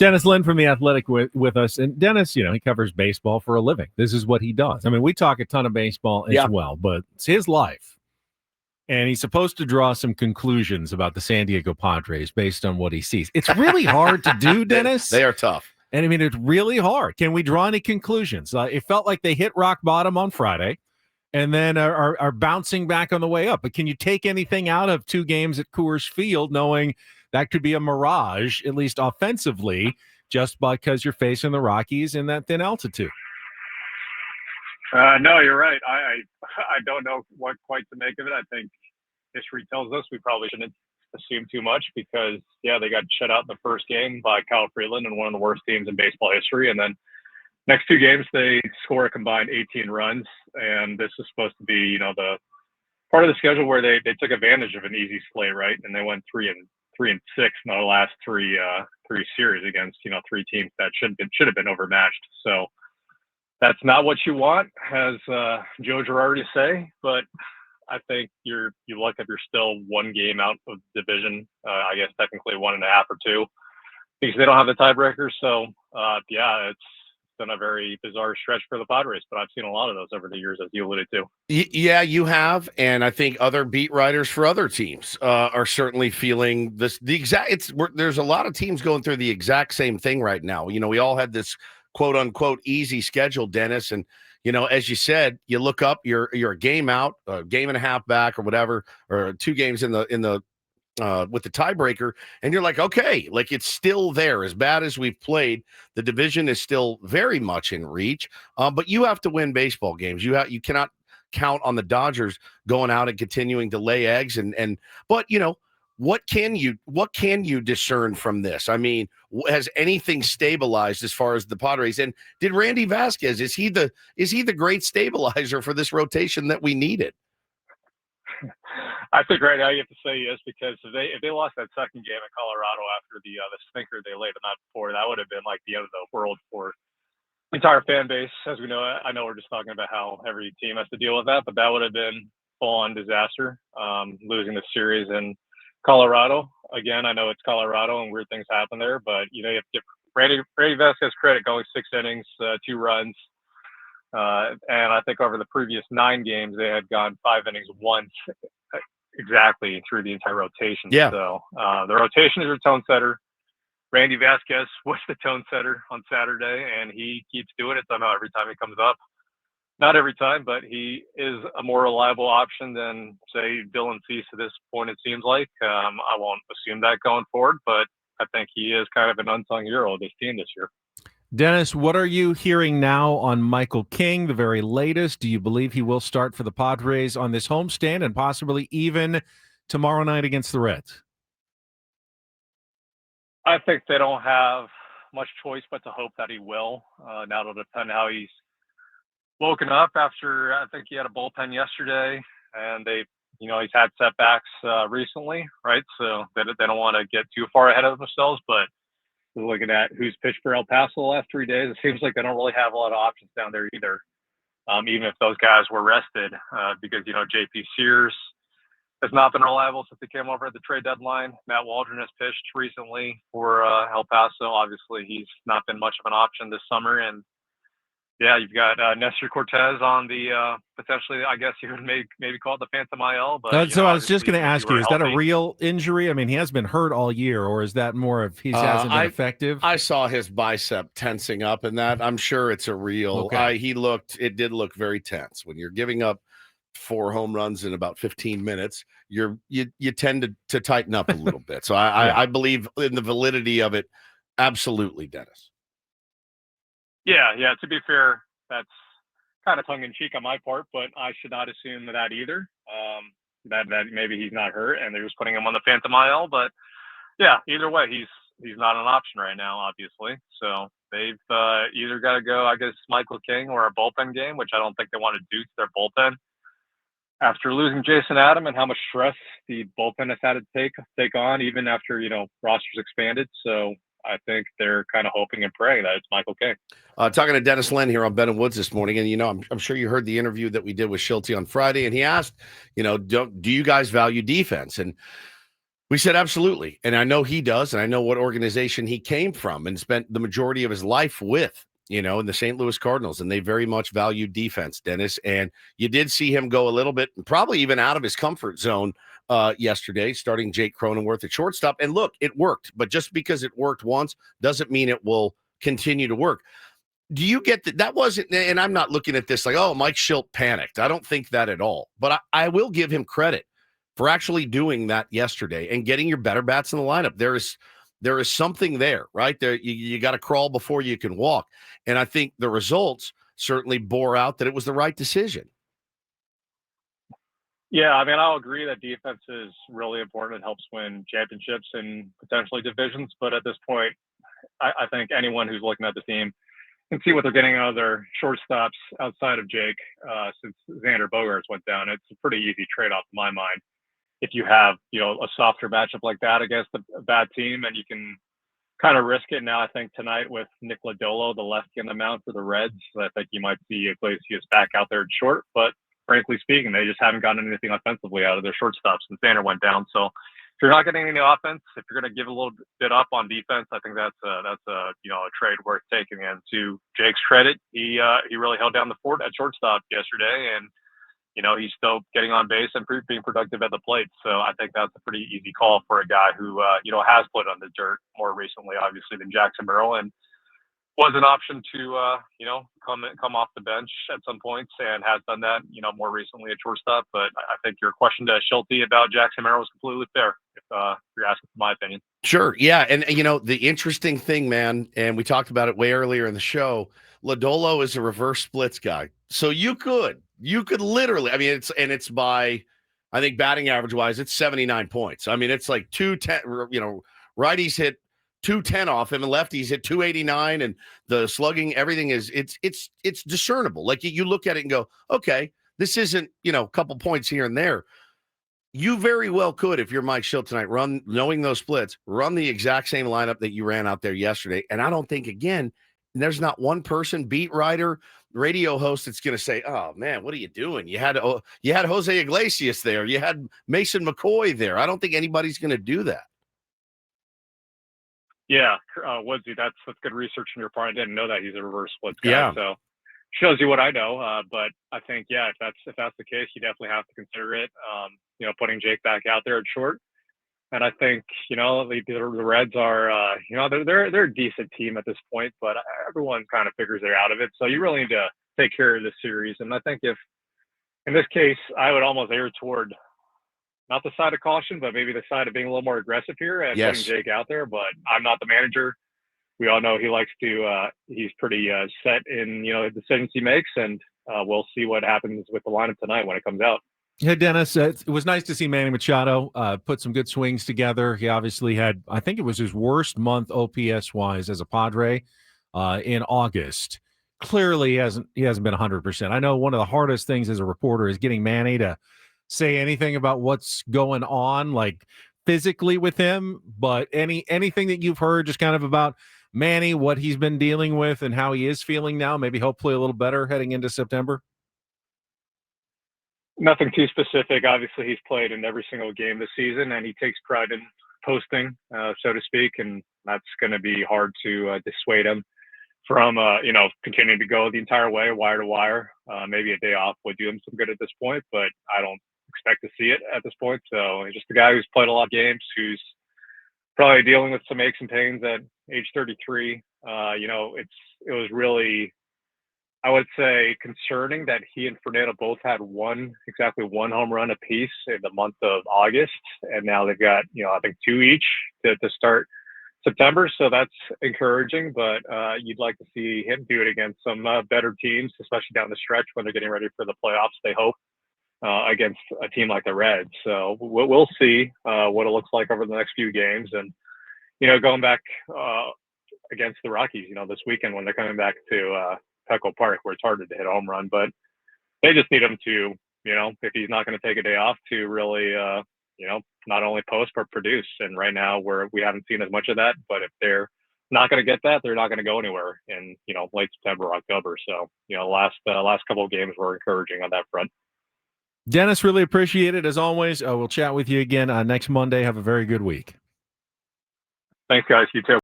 Dennis Lynn from The Athletic with us. And Dennis, he covers baseball for a living. This is what he does. I mean, we talk a ton of baseball as well, but it's his life. And he's supposed to draw some conclusions about the San Diego Padres based on what he sees. It's really hard to do, Dennis. They are tough. And I mean, it's really hard. Can we draw any conclusions? It felt like they hit rock bottom on Friday and then are bouncing back on the way up. But can you take anything out of 2 games at Coors Field knowing that could be a mirage, at least offensively, just because you're facing the Rockies in that thin altitude? No, you're right. I don't know what quite to make of it. I think history tells us we probably shouldn't assume too much because, they got shut out in the first game by Kyle Freeland and one of the worst teams in baseball history. And then next 2 games, they score a combined 18 runs. And this is supposed to be, the part of the schedule where they took advantage of an easy slate, right? And they went 3-6 in the last three series against, 3 teams that should have been overmatched. So that's not what you want, as Joe Girardi say, but I think you look if you're still 1 game out of the division, I guess technically 1.5 or 2, because they don't have the tiebreakers. So, it's been a very bizarre stretch for the Padres, but I've seen a lot of those over the years, as you alluded to. Yeah, you have, and I think other beat writers for other teams are certainly feeling this. There's a lot of teams going through the exact same thing right now. We all had this quote unquote easy schedule, Dennis, and as you said, you look up, you're a game out, a game and a half back, or whatever, or 2 games in the with the tiebreaker, and you're like, okay, like it's still there. As bad as we've played, the division is still very much in reach. But you have to win baseball games. You cannot count on the Dodgers going out and continuing to lay eggs. But what can you discern from this? I mean, has anything stabilized as far as the Padres? And did Randy Vasquez, is he the great stabilizer for this rotation that we needed? I think right now you have to say yes, because if they lost that second game in Colorado after the stinker they laid the night before, that would have been like the end of the world for the entire fan base. As we know, I know we're just talking about how every team has to deal with that, but that would have been full-on disaster, losing the series in Colorado. Again, I know it's Colorado and weird things happen there, but you have to give Randy Vasquez credit, going 6 innings, 2 runs. And I think over the previous 9 games, they had gone 5 innings once exactly through the entire rotation. Yeah. So the rotation is your tone setter. Randy Vasquez was the tone setter on Saturday, and he keeps doing it somehow every time he comes up. Not every time, but he is a more reliable option than, say, Dylan Cease at this point, it seems like. I won't assume that going forward, but I think he is kind of an unsung hero of this team this year. Dennis, what are you hearing now on Michael King, the very latest? Do you believe he will start for the Padres on this homestand and possibly even tomorrow night against the Reds? I think they don't have much choice but to hope that he will. Now it'll depend how he's woken up after, I think he had a bullpen yesterday, and he's had setbacks recently, right? So they don't want to get too far ahead of themselves, but looking at who's pitched for El Paso the last 3 days, it seems like they don't really have a lot of options down there either. Even if those guys were rested, because, JP Sears has not been reliable since he came over at the trade deadline. Matt Waldron has pitched recently for El Paso. Obviously, he's not been much of an option this summer. And yeah, you've got Nestor Cortez on the potentially, I guess you would maybe call it the Phantom IL. But so I was just going to ask you, is that a healthy. Real injury? I mean, he has been hurt all year, or is that more of he hasn't been effective? I saw his bicep tensing up, and that I'm sure it's a real. Okay. It did look very tense when you're giving up 4 home runs in about 15 minutes. You tend to tighten up a little bit. So I believe in the validity of it. Absolutely, Dennis. Yeah. To be fair, that's kind of tongue-in-cheek on my part, but I should not assume that either. That maybe he's not hurt and they're just putting him on the Phantom IL. But yeah, either way, he's not an option right now, obviously. So they've either got to go, I guess, Michael King or a bullpen game, which I don't think they want to do to their bullpen. After losing Jason Adam and how much stress the bullpen has had to take on, even after rosters expanded. So I think they're kind of hoping and praying that it's Michael King. Talking to Dennis Lynn here on Ben and Woods this morning, and I'm sure you heard the interview that we did with Shildt on Friday, and he asked, do you guys value defense? And We said absolutely. And I know he does. And I know what organization he came from and spent the majority of his life with, in the St. Louis Cardinals. And they very much value defense, Dennis. And you did see him go a little bit, probably even out of his comfort zone yesterday, starting Jake Cronenworth at shortstop. And look, it worked. But just because it worked once doesn't mean it will continue to work. Do you get that? That wasn't, and I'm not looking at this like, oh, Mike Shildt panicked. I don't think that at all. But I will give him credit for actually doing that yesterday and getting your better bats in the lineup. There is something there, right? There, you got to crawl before you can walk. And I think the results certainly bore out that it was the right decision. Yeah, I mean, I'll agree that defense is really important. It helps win championships and potentially divisions. But at this point, I think anyone who's looking at the team can see what they're getting out of their shortstops outside of Jake since Xander Bogaerts went down. It's a pretty easy trade-off in my mind. If you have, a softer matchup like that against a bad team, and you can kind of risk it. Now, I think tonight with Nick Lodolo, the lefty on the mound for the Reds, I think you might see Iglesias back out there at short. But frankly speaking, they just haven't gotten anything offensively out of their shortstops since Xander went down. So if you're not getting any offense, if you're going to give a little bit up on defense, I think that's a trade worth taking. And to Jake's credit, he really held down the fort at shortstop yesterday, and he's still getting on base and being productive at the plate. So I think that's a pretty easy call for a guy who, has played on the dirt more recently, obviously, than Jackson Merrill, and was an option to, come off the bench at some points and has done that, more recently at shortstop. But I think your question to Shildt about Jackson Merrill was completely fair, if you're asking for my opinion. Sure. Yeah. And, the interesting thing, man, and we talked about it way earlier in the show, Lodolo is a reverse splits guy. So you could literally, I mean, it's by, I think batting average wise, it's 79 points. I mean, it's like 210, righties hit 210 off him and lefties hit 289, and the slugging, everything it's discernible. Like you look at it and go, okay, this isn't, a couple points here and there. You very well could, if you're Mike Shildt tonight, knowing those splits, run the exact same lineup that you ran out there yesterday. And I don't think, again, there's not one person, beat writer, radio host, that's going to say, "Oh man, what are you doing? You had Jose Iglesias there, you had Mason McCoy there." I don't think anybody's going to do that. Yeah, Woodsy, that's good research on your part. I didn't know that he's a reverse splits guy. Yeah. So shows you what I know. But I think, if that's the case, you definitely have to consider it. Putting Jake back out there at short. And I think, the Reds are, they're a decent team at this point, but everyone kind of figures they're out of it. So you really need to take care of this series. And I think if, in this case, I would almost err toward not the side of caution, but maybe the side of being a little more aggressive here and Yes. putting Jake out there. But I'm not the manager. We all know he likes to, he's pretty set in, the decisions he makes. And we'll see what happens with the lineup tonight when it comes out. Hey, Dennis, it was nice to see Manny Machado put some good swings together. He obviously had, I think it was his worst month OPS-wise as a Padre in August. Clearly, he hasn't been 100%. I know one of the hardest things as a reporter is getting Manny to say anything about what's going on, like physically with him, but anything that you've heard just kind of about Manny, what he's been dealing with and how he is feeling now, maybe hopefully a little better heading into September? Nothing too specific. Obviously, he's played in every single game this season, and he takes pride in posting, so to speak, and that's going to be hard to dissuade him from, continuing to go the entire way, wire to wire. Maybe a day off would do him some good at this point, but I don't expect to see it at this point. So he's just a guy who's played a lot of games, who's probably dealing with some aches and pains at age 33. It was really, I would say, concerning that he and Fernando both had exactly one home run apiece in the month of August. And now they've got, I think 2 each to start September. So that's encouraging, but you'd like to see him do it against some better teams, especially down the stretch when they're getting ready for the playoffs, they hope, against a team like the Reds. So we'll see what it looks like over the next few games. And, going back against the Rockies, this weekend when they're coming back to Petco Park, where it's harder to hit a home run, but they just need him to, if he's not going to take a day off, to really, not only post but produce. And right now we haven't seen as much of that. But if they're not going to get that, they're not going to go anywhere in late September, October. So last couple of games were encouraging on that front. Dennis, really appreciate it as always. We'll chat with you again next Monday. Have a very good week. Thanks, guys. You too.